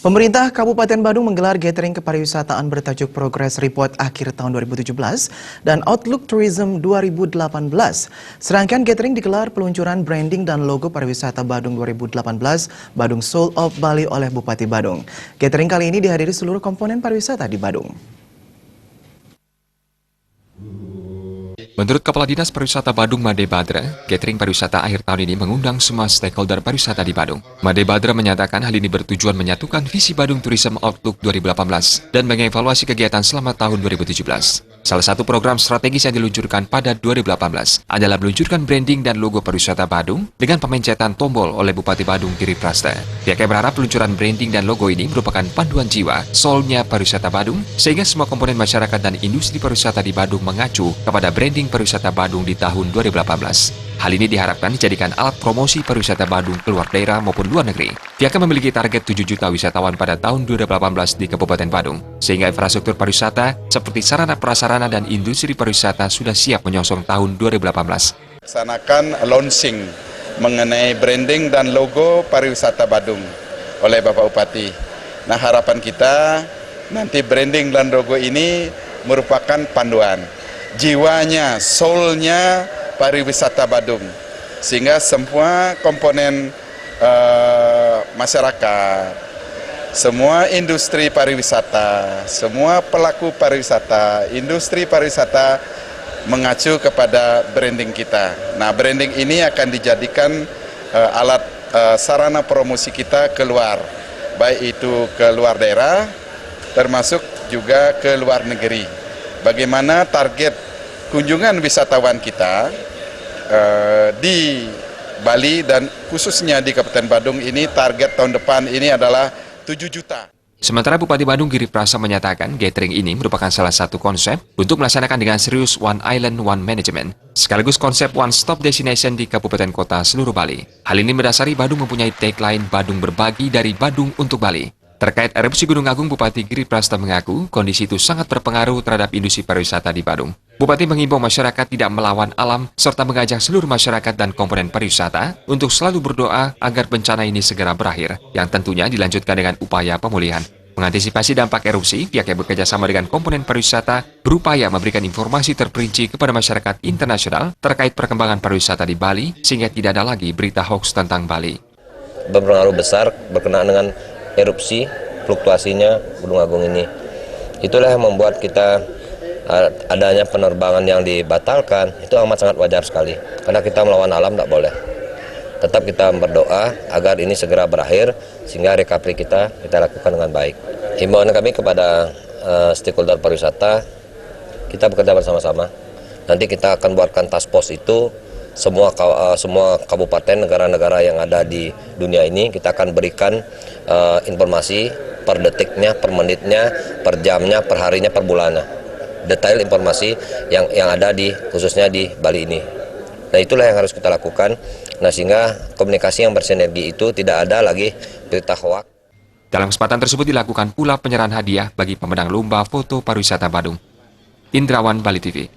Pemerintah Kabupaten Badung menggelar gathering kepariwisataan bertajuk Progress Report akhir tahun 2017 dan Outlook Tourism 2018. Sedangkan gathering digelar peluncuran branding dan logo pariwisata Badung 2018, Badung Soul of Bali oleh Bupati Badung. Gathering kali ini dihadiri seluruh komponen pariwisata di Badung. Menurut Kepala Dinas Pariwisata Badung Made Badra, gathering pariwisata akhir tahun ini mengundang semua stakeholder pariwisata di Badung. Made Badra menyatakan hal ini bertujuan menyatukan visi Badung Tourism Outlook 2018 dan mengevaluasi kegiatan selama tahun 2017. Salah satu program strategis yang diluncurkan pada 2018 adalah meluncurkan branding dan logo pariwisata Badung dengan pemencetan tombol oleh Bupati Badung Giri Prasta. Pihaknya berharap peluncuran branding dan logo ini merupakan panduan jiwa, soulnya pariwisata Badung, sehingga semua komponen masyarakat dan industri pariwisata di Badung mengacu kepada branding pariwisata Badung di tahun 2018. Hal ini diharapkan dijadikan alat promosi pariwisata Badung keluar daerah maupun luar negeri. Pihaknya memiliki target 7 juta wisatawan pada tahun 2018 di Kabupaten Badung, sehingga infrastruktur pariwisata seperti sarana prasarana dan industri pariwisata sudah siap menyongsong tahun 2018. Laksanakan launching mengenai branding dan logo pariwisata Badung oleh Bapak Bupati. Nah, harapan kita nanti branding dan logo ini merupakan panduan, jiwanya, soulnya pariwisata Badung, sehingga semua komponen masyarakat, semua industri pariwisata, semua pelaku pariwisata, industri pariwisata mengacu kepada branding kita. Nah, branding ini akan dijadikan alat sarana promosi kita keluar, baik itu ke luar daerah, termasuk juga ke luar negeri. Bagaimana target kunjungan wisatawan kita di Bali dan khususnya di Kabupaten Badung ini, target tahun depan ini adalah 7 juta. Sementara Bupati Badung Giri Prasa menyatakan gathering ini merupakan salah satu konsep untuk melaksanakan dengan serius One Island One Management, sekaligus konsep One Stop Destination di kabupaten kota seluruh Bali. Hal ini mendasari Badung mempunyai tagline Badung berbagi dari Badung untuk Bali. Terkait erupsi Gunung Agung, Bupati Giri Prasta mengaku kondisi itu sangat berpengaruh terhadap industri pariwisata di Badung. Bupati mengimbau masyarakat tidak melawan alam serta mengajak seluruh masyarakat dan komponen pariwisata untuk selalu berdoa agar bencana ini segera berakhir, yang tentunya dilanjutkan dengan upaya pemulihan. Mengantisipasi dampak erupsi, pihaknya bekerja sama dengan komponen pariwisata berupaya memberikan informasi terperinci kepada masyarakat internasional terkait perkembangan pariwisata di Bali sehingga tidak ada lagi berita hoax tentang Bali. Berpengaruh besar berkenaan dengan erupsi, fluktuasinya Gunung Agung ini. Itulah yang membuat kita adanya penerbangan yang dibatalkan, itu amat sangat wajar sekali. Karena kita melawan alam tidak boleh. Tetap kita berdoa agar ini segera berakhir, sehingga recovery kita lakukan dengan baik. Himbauan kami kepada stakeholder pariwisata, kita bekerja bersama-sama. Nanti kita akan buatkan task force itu, semua kabupaten negara-negara yang ada di dunia ini kita akan berikan informasi per detiknya, per menitnya, per jamnya, per harinya, per bulannya, detail informasi yang ada khususnya di Bali ini. Nah, itulah yang harus kita lakukan. Nah, sehingga komunikasi yang bersinergi itu tidak ada lagi berita hoax. Dalam kesempatan tersebut dilakukan pula penyerahan hadiah bagi pemenang lomba foto pariwisata Badung. Indrawan, Bali TV.